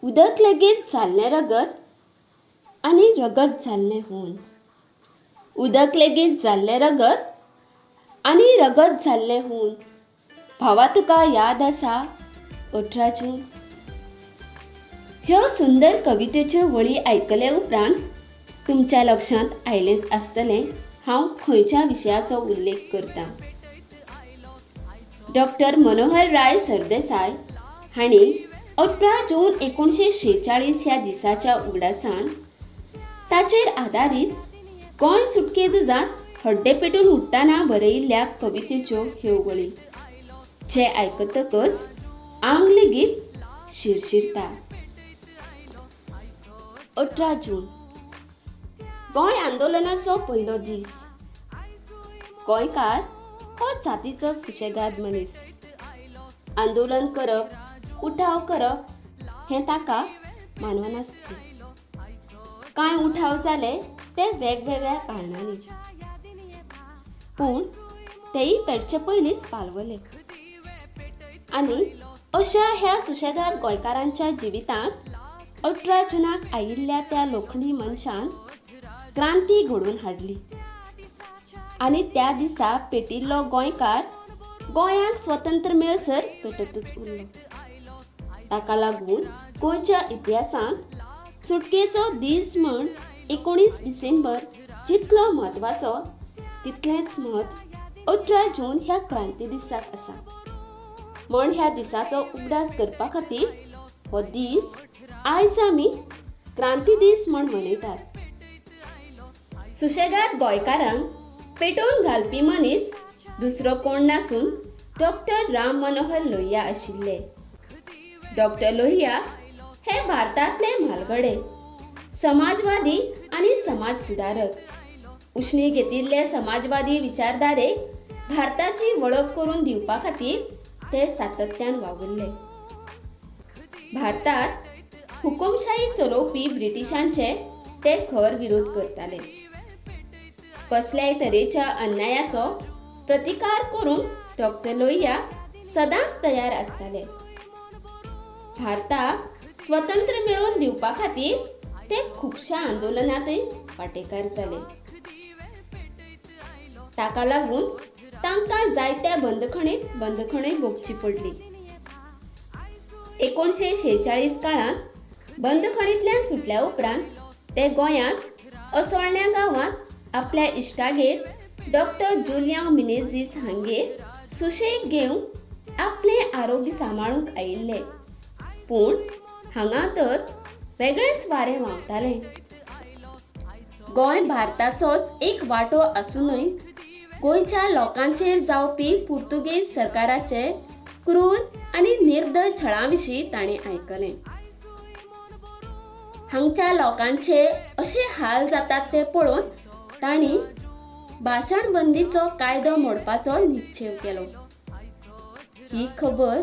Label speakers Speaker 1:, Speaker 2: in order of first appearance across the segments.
Speaker 1: उदक लेगीत जाल्लें रगत आनी रगत जाल्लें हून. उदक लेगीत जाल्लें रगत आनी रगत जाल्लें हून. भावा तुका याद आसा 18 जून? ह्यो सुंदर कवितेच्यो वळी आयकले उपरांत तुमच्या लक्षांत आयलेंच आसतलें हांव खंयच्या विशयाचो उल्लेख करतां. डॉक्टर मनोहरराय सरदेसाय हांणी 18 जून 1946 ह्या दिसाच्या उगडासान ताचेर आदारीत गोंय सुटके झुजांत हड्डे पेटून उठ्ठाना बरयिल्ल्या कवितेच्यो ह्यो वळी, जे आयकतकच आंग लेगीत शिरशिरता. 18 जून गोंय आंदोलनाचो पयलो दीस. गोंयकार हो जातीचो सुशेगाद मनीस. आंदोलन करप, उठाव करप हें ताका मानवनासलें. कांय उठाव जाले ते वेगवेगळ्या कारणांनी, पूण तेय पेटचे पयलींच पालवले. आनी अशा ह्या सुशेगाद गोंयकारांच्या जिवितांत 18 जूनाक आयिल्ल्या त्या लोखंडी मनशान क्रांती घडोवन हाडली. आनी त्या दिसा पेटिल्लो गोंयकार गोंयांत स्वतंत्र मेळसर पेटतच उरलो. ताका लागून गोंयच्या इतिहासांत सुटकेचो दीस म्हण 19 डिसेंबर जितलो म्हत्वाचो तितलेंच म्हत्व 18 जून ह्या क्रांती दिसाक आसा. म्हण ह्या दिसाचो उगडास करपा खातीर हो दीस आयज आमी क्रांती दीस म्हण मनयतात. सुशेगाद गोंयकारांक पेटोवन घालपी मनीस दुसरो कोण नासून डॉक्टर राम मनोहर लोहिया आशिल्ले. डॉक्टर लोहिया हे भारतांतले म्हालगडे, समाजवादी आनी समाज सुदारक. उश्णी घेतिल्ले समाजवादी विचारधारेक भारताची वळख करून दिवपा खातीर ते सातत्यान वावुरले. भारतांत हुकुमशाही चलोवपी ब्रिटिशांचे ते खर विरोध करताले. कसल्याय तरेच्या अन्यायाचो प्रतिकार करूंक डॉक्टर लोहिया सदांच तयार आसताले. भारताक स्वतंत्र मेळोवन दिवपा खातीर ते खुबश्या आंदोलनांतय वांटेकार जाले. ताका लागून तांकां जायत्या बंदखणींत भोगची पडली. 1946 काळांत बंदखणींतल्यान सुटल्या उपरांत ते गोंयांत असोळण्या गांवांत आपल्या इश्टागेर डॉक्टर जुलियांव मिनेझीस हांगेर सुशेग घेवंक आपलें आरोग्य सांबाळूंक आयिल्ले. पूण हांगा तर वेगळेंच वारें व्हांवतालें. गोंय भारताचोच एक वांटो आसूनय गोंयच्या लोकांचेर जावपी पुर्तुगेज सरकाराचे क्रूर आनी निर्दय छळां विशीं ताणें आयकलें. हांगच्या लोकांचे अशे हाल जातात ते पळोवन तांणी भाशणबंदीचो कायदो मोडपाचो निश्चय केलो. ही खबर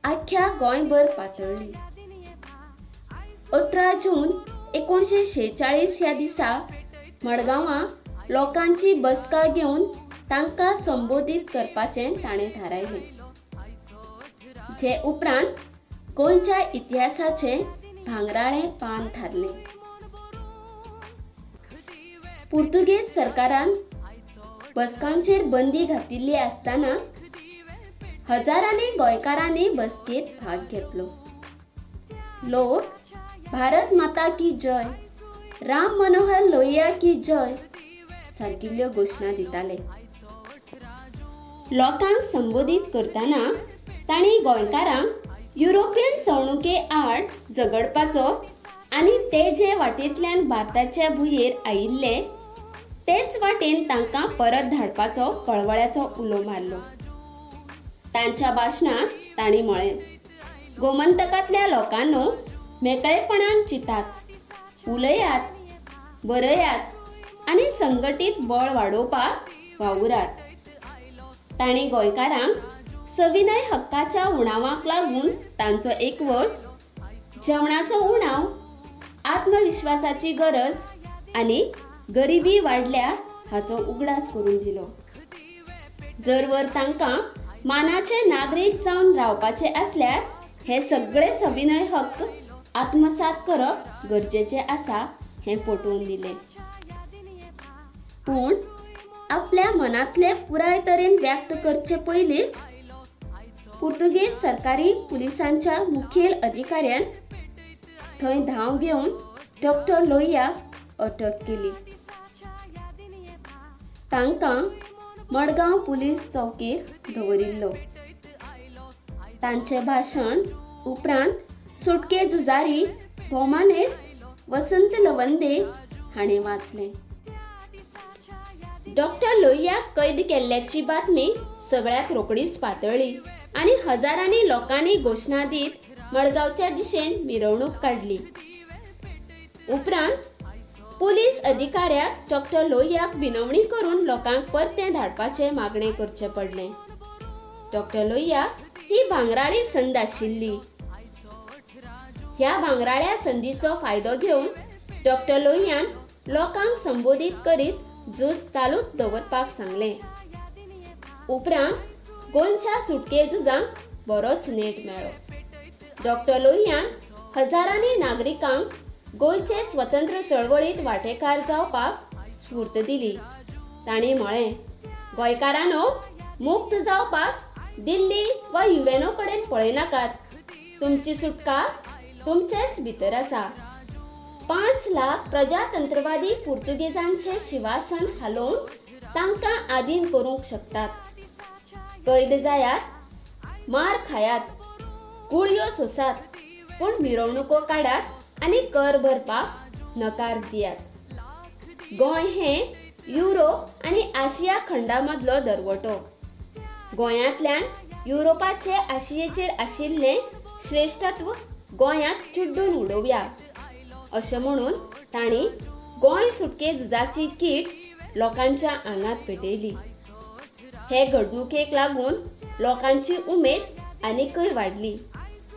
Speaker 1: आख्ख्या गोंयभर पातळ्ळी. 18 जून 1946 ह्या दिसा मडगांवां लोकांची बसका घेवन तांकां संबोधीत करपाचें ताणें थारायलें. जे उपरांत गोंयच्या इतिहासाचें भांगराळें पान थारलें. पुर्तुगेज सरकारान बसकांचेर बंदी घातिल्ली आसतना हजारांनी गोंयकारांनी बसकेंत भाग घेतलो. लोक भारत माता की जय, राम मनोहर लोहिया की जय सारकिल्ल्यो घोशणा दिताले. लोकांक संबोधीत करतना तांणी गोंयकारांक युरोपियन सवणुके आड झगडपाचो आनी ते जे वाटेंतल्यान भारताच्या भुंयेर आयिल्ले तेच वाटेन तांकां परत धाडपाचो कळवळ्याचो उलो मारलो. तांच्या भाशणांत तांणी म्हळें, गोमंतकांतल्या लोकांनो, मेकळेपणान चिंतात, उलयात, बरयात आनी संघटीत बळ वाडोवपाक वावुरात. तांणी गोंयकारांक सविनय हक्काच्या उणावाक लागून तांचो एकवट, जेवणाचो उणाव, आत्मविश्वासाची गरज आनी गरिबी वाडल्या हाचो उगडास करून दिलो. जर वर तांकां मानाचे नागरीक जावन रावपाचे आसल्यार हे सगळे सविनय हक्क आत्मसात करप गरजेचे आसा हें पटवून दिलें. पूण आपल्या मनातले पुराय तरेन व्यक्त करचे पयलींच पुर्तुगेज सरकारी पुलिसांच्या मुखेल अधिकाऱ्यान थंय धांव घेवन डॉक्टर लोहियाक अटक केली. तांकां मडगांव पुलीस चौकीर दवरिल्लो. तांचें भाशण उपरांत सुटके झुजारी भौमानेस्त वसंत लवंदे हाणें वाचलें. डॉक्टर लोहियाक कैद केल्ल्याची बातमी सगळ्याक रोखडीच पातळ्ळी आनी हजारांनी लोकांनी घोशणा दीत मडगांवच्या दिशेन मिरवणूक काडली. उपरांत पुलीस अधिकाऱ्याक डॉक्टर लोहियाक विनवणी करून लोकांक परतें धाडपाचें मागणें करचें पडलें. डॉक्टर लोहियाक ही भांगराळी संद आशिल्ली. ह्या भांगराळ्या संदीचो फायदो घेवन डॉक्टर लोहियान लोकांक संबोधीत करीत झूज चालूच दवरपाक सांगलें. उपरांत गोंयच्या सुटके झुजांक बरोच नेट मेळ्ळो. डॉक्टर लोहियान हजारांनी नागरिकांक गोंयचे स्वतंत्र चळवळीत वांटेकार जावपाक स्फूर्त दिली. तांणी म्हळें, गोंयकारांनो, मुक्त जावपाक दिल्ली वा युएनओ कडेन पळयनाकात. तुमची सुटका तुमचेच भितर आसा. 5 लाख प्रजातंत्रवादी पुर्तुगेजांचे शिवासन हालोवन तांकां आधीन करूंक शकतात. कैद जायात, मार खायात, गुळयो सोसात, पूण मिरवणुको काडात आनी कर भरपाक नकार दियात. गोंय हें युरोप आनी आशिया खंडा मदलो दरवटो. गोंयांतल्यान युरोपाचे आशियेचेर आशिल्लें श्रेश्ठत्व गोंयांत चिड्डून उडोवया अशें म्हणून तांणी गोंय सुटके झुजाची कीट लोकांच्या आंगात पेटयली. हे घडणुकेक लागून लोकांची उमेद आनीकय वाडली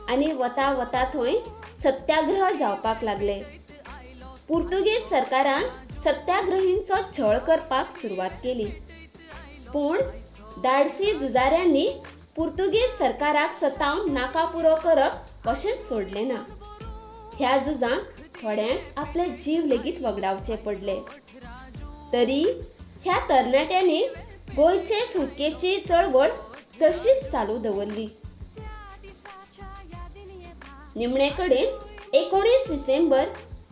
Speaker 1: आनी वता वता थंय सत्याग्रह जावपाक लागले. पुर्तुगेज सरकारान सत्याग्रहींचो छळ करपाक सुरवात केली. पूण धाडसी झुजाऱ्यांनी पुर्तुगेज सरकाराक सतावन नाकापुरो करप कशेंच सोडलें ना. ह्या झुजांत थोड्यांक आपले जीव लेगीत वगडावचे पडले. तरी ह्या तरणाट्यांनी गोंयचे सुटकेची चळवळ तशीच चालू दवरली. निमणे कडेन 19 डिसेंबर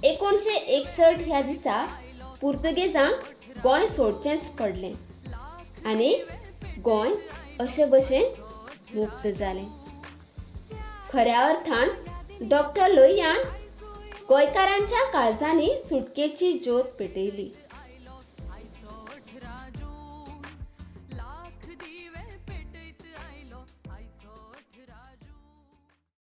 Speaker 1: 1961 ह्या दिसा पुर्तुगेजांक गोंय सोडचेंच पडलें आनी गोंय अशे भशेन मुक्त जालें. खऱ्या अर्थान डॉक्टर लोहियान गोंयकारांच्या काळजांनी सुटकेची ज्योत पेटयली.